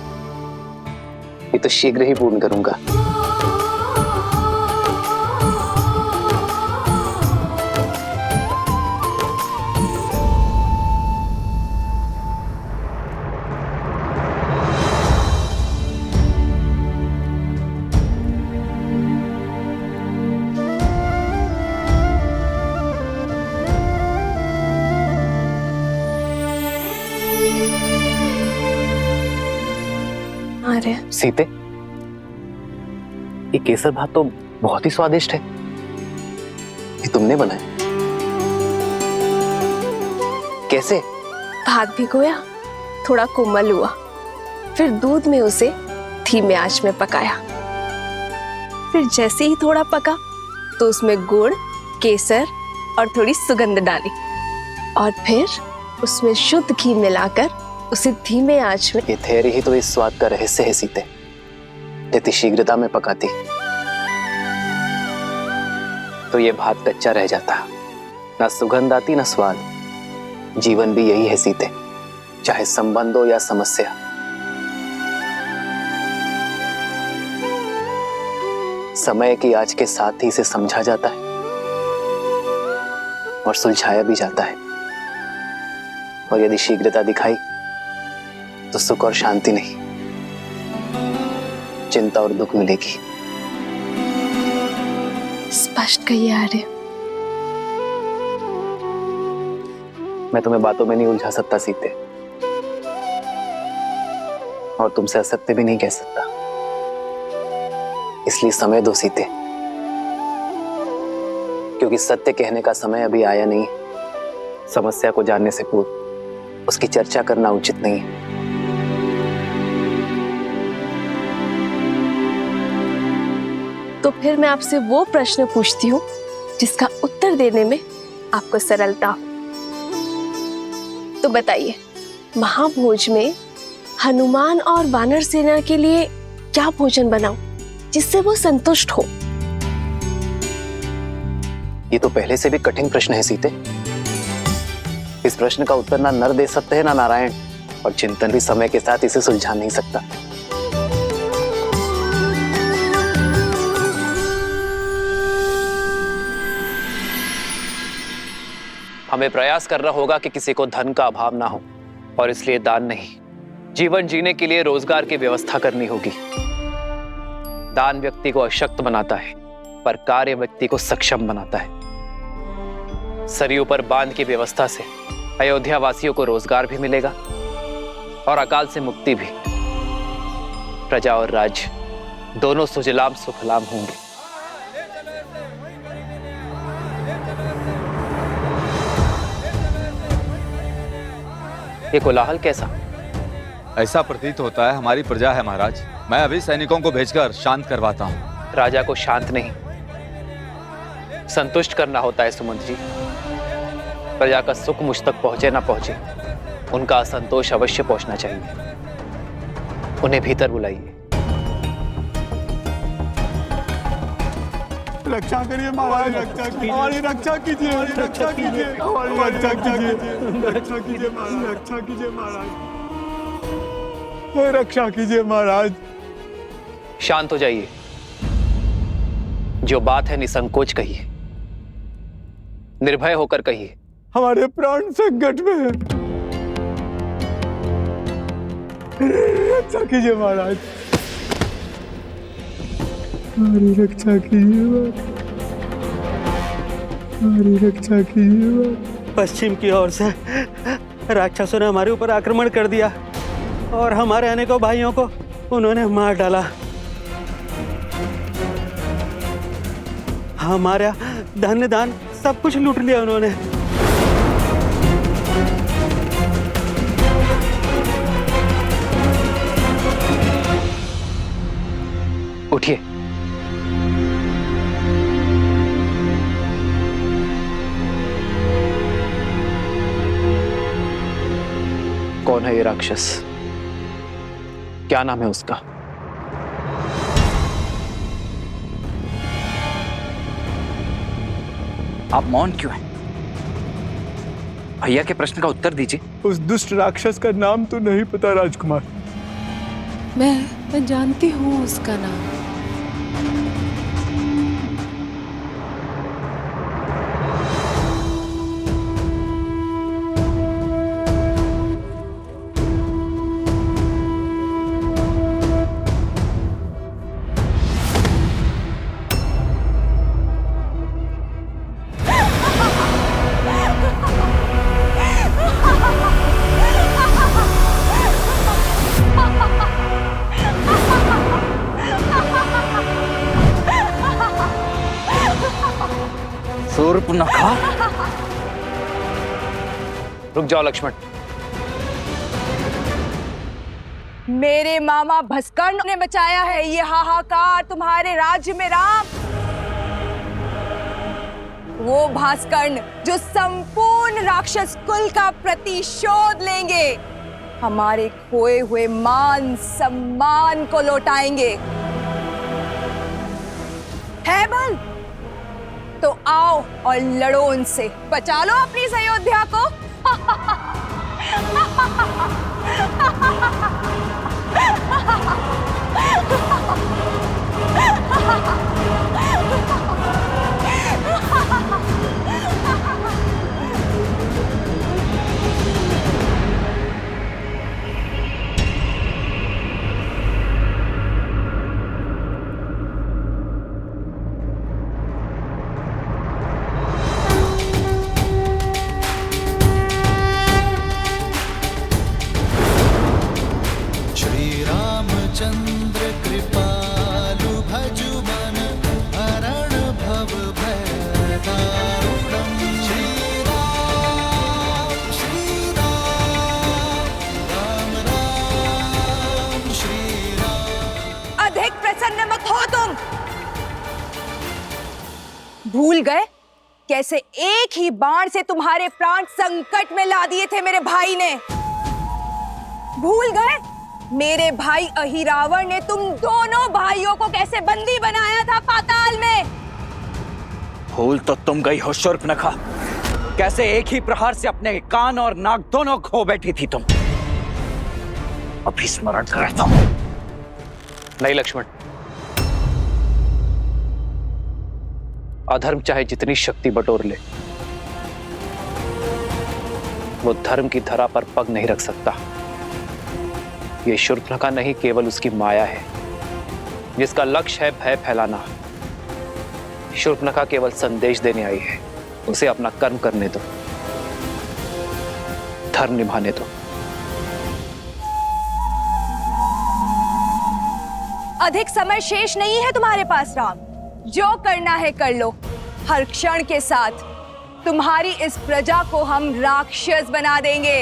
ये तो शीघ्र ही पूर्ण करूंगा। सीते, ये केसर भात तो बहुत ही स्वादिष्ट है। ये तुमने बनाया? कैसे? भात भिगोया, थोड़ा कोमल हुआ, फिर दूध में उसे धीमे आंच में पकाया। फिर जैसे ही थोड़ा पका तो उसमें गुड़, केसर और थोड़ी सुगंध डाली, और फिर उसमें शुद्ध घी मिलाकर उसे धीमे आंच में। ये धैर्य ही तो इस स्वाद का रहस्य है सीते। यदि शीघ्रता में पकाती तो ये भात कच्चा रह जाता, ना सुगंध आती ना स्वाद। जीवन भी यही है सीते, चाहे संबंध हो या समस्या। समय की आंच के साथ ही इसे समझा जाता है और सुलझाया भी जाता है। और यदि शीघ्रता दिखाई तो सुख और शांति नहीं, चिंता और दुख मिलेगी। स्पष्ट कहिए आर्य। मैं तुम्हें बातों में नहीं उलझा सकता सीते, और तुमसे असत्य भी नहीं कह सकता, इसलिए समय दो सीते, क्योंकि सत्य कहने का समय अभी आया नहीं। समस्या को जानने से पूर्व उसकी चर्चा करना उचित नहीं है। तो फिर मैं आपसे वो प्रश्न पूछती हूँ जिसका उत्तर देने में आपको सरलता हो। तो बताइए, महाभोज में हनुमान और वानर सेना के लिए क्या भोजन बनाऊं जिससे वो संतुष्ट हो? ये तो पहले से भी कठिन प्रश्न है सीते। इस प्रश्न का उत्तर ना नर दे सकते हैं ना नारायण, और चिंतन भी समय के साथ इसे सुलझा नहीं सकता। हमें प्रयास करना होगा कि किसी को धन का अभाव ना हो, और इसलिए दान नहीं, जीवन जीने के लिए रोजगार की व्यवस्था करनी होगी। दान व्यक्ति को अशक्त बनाता है, पर कार्य व्यक्ति को सक्षम बनाता है। सरयू पर बांध की व्यवस्था से अयोध्या वासियों को रोजगार भी मिलेगा और अकाल से मुक्ति भी। प्रजा और राज्य दोनों सुजलाम सुफलाम होंगे। ये कोलाहल कैसा? ऐसा प्रतीत होता है हमारी प्रजा है महाराज। मैं अभी सैनिकों को भेजकर शांत करवाता हूँ। राजा को शांत नहीं, संतुष्ट करना होता है सुमंत जी। प्रजा का सुख मुझ तक पहुंचे ना पहुंचे, उनका असंतोष अवश्य पहुंचना चाहिए। उन्हें भीतर बुलाइए। रक्षा करिए महाराज, रक्षा कीजिए, हमारी रक्षा कीजिए, रक्षा कीजिए, हमारी रक्षा कीजिए, रक्षा कीजिए महाराज, रक्षा कीजिए महाराज, रक्षा कीजिए महाराज। शांत हो जाइए। जो बात है निसंकोच कहिए, निर्भय होकर कहिए। हमारे प्राण संकट में है, रक्षा कीजिए महाराज, हमारी रक्षा कीजिए, हमारी रक्षा कीजिए। पश्चिम की ओर से राक्षसों ने हमारे ऊपर आक्रमण कर दिया और हमारे अनेकों भाइयों को उन्होंने मार डाला। हमारा धन दान सब कुछ लूट लिया उन्होंने। उठिए। कौन है ये राक्षस? क्या नाम है उसका? आप मौन क्यों हैं? भैया के प्रश्न का उत्तर दीजिए। उस दुष्ट राक्षस का नाम तो नहीं पता राजकुमार। मैं जानती हूँ उसका नाम। शूर्पणखा। रुक जाओ लक्ष्मण। मेरे मामा भस्कर्ण ने बचाया है ये हाहाकार तुम्हारे राज्य में राम। वो भास्कर्ण जो संपूर्ण राक्षस कुल का प्रतिशोध लेंगे, हमारे खोए हुए मान सम्मान को लौटाएंगे। है बल तो आओ और लड़ो उनसे, बचा लो अपनी इस अयोध्या को। चंद्र कृपालु भजु मन हरण भव भय दारुणम्। श्री राम राम राम श्री राम। अधिक प्रसन्न मत हो तुम। भूल गए कैसे एक ही बाण से तुम्हारे प्राण संकट में ला दिए थे मेरे भाई ने। भूल गए मेरे भाई अहिरावण ने तुम दोनों भाइयों को कैसे बंदी बनाया था पाताल में। भूल तो तुम गई हो शूर्पणखा, कैसे एक ही प्रहार से अपने कान और नाक दोनों खो बैठी थी तुम। अभी स्मरण करता हूं। नहीं लक्ष्मण, अधर्म चाहे जितनी शक्ति बटोर ले, वो धर्म की धरा पर पग नहीं रख सकता। ये शूर्पणखा नहीं, केवल उसकी माया है जिसका लक्ष्य है भय फैलाना। शूर्पणखा केवल संदेश देने आई है, उसे अपना कर्म करने दो, धर्म निभाने दो। अधिक समय शेष नहीं है तुम्हारे पास राम, जो करना है कर लो। हर क्षण के साथ तुम्हारी इस प्रजा को हम राक्षस बना देंगे।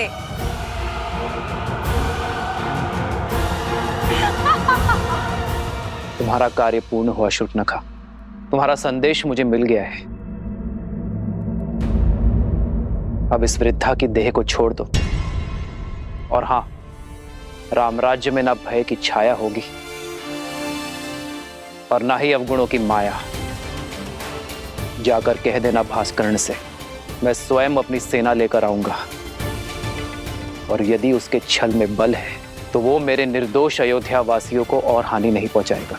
तुम्हारा कार्य पूर्ण हुआ शूर्पणखा, तुम्हारा संदेश मुझे मिल गया है। अब इस वृद्धा की देह को छोड़ दो। और हां, रामराज्य में ना भय की छाया होगी और ना ही अवगुणों की माया। जाकर कह देना भास्कर्ण से, मैं स्वयं अपनी सेना लेकर आऊंगा, और यदि उसके छल में बल है तो वो मेरे निर्दोष अयोध्या वासियों को और हानि नहीं पहुंचाएगा।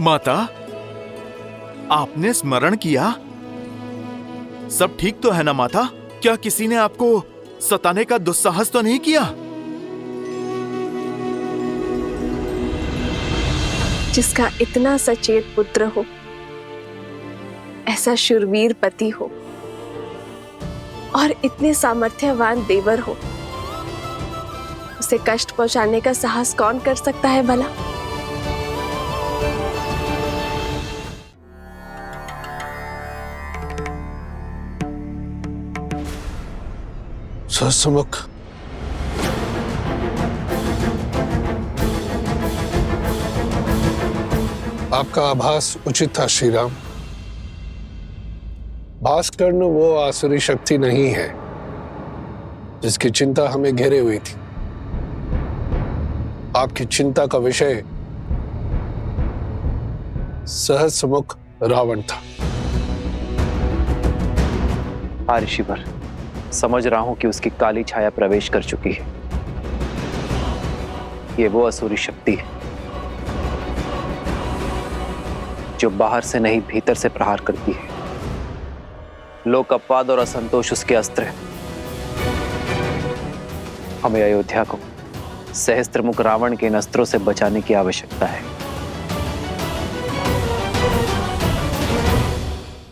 माता, आपने स्मरण किया? सब ठीक तो है ना माता? क्या किसी ने आपको सताने का दुस्साहस तो नहीं किया? जिसका इतना सचेत पुत्र हो, ऐसा शूरवीर पति हो और इतने सामर्थ्यवान देवर हो, उसे कष्ट पहुंचाने का साहस कौन कर सकता है भला? सहस्त्रमुख, आपका आभास उचित था श्री राम। भास्कर्ण वो आसुरी शक्ति नहीं है जिसकी चिंता हमें घेरे हुई थी। आपकी चिंता का विषय सहस्त्रमुख रावण था। हाँ ऋषिवर, समझ रहा हूं कि उसकी काली छाया प्रवेश कर चुकी है। ये वो असुरी शक्ति है जो बाहर से नहीं भीतर से प्रहार करती है। लोक अपवाद और असंतोष उसके अस्त्र हैं। हमें अयोध्या को सहस्त्रमुख रावण के इन अस्त्रों से बचाने की आवश्यकता है।